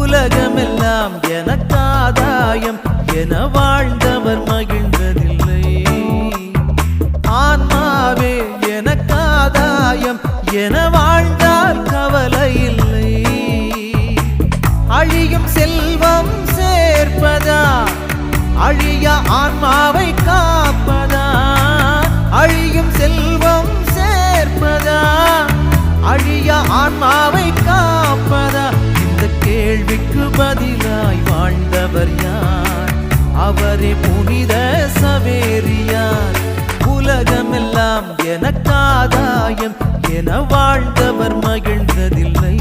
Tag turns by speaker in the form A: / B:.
A: உலகமெல்லாம் எனக்காதாயம் என வாழ்ந்தவர் மகிழ்ந்ததில்லை. ஆன்மாவே எனக்காதாயம் என வாழ்ந்தால் கவலை இல்லை. அழியும் செல்வம் சேர்ப்பதா அழிய ஆன்மாவை காப்பதா? அழியும் செல்வம் சேர்ப்பதா அழிய ஆன்மாவை காப்பதா? இந்த கேள்விக்கு பதிலாய் வாழ்ந்தவர் யார்? அவரே புனித சவேரியார். உலகமெல்லாம் எனக்காதாயம் என வாழ்ந்தவர் மகிழ்ந்ததில்லை.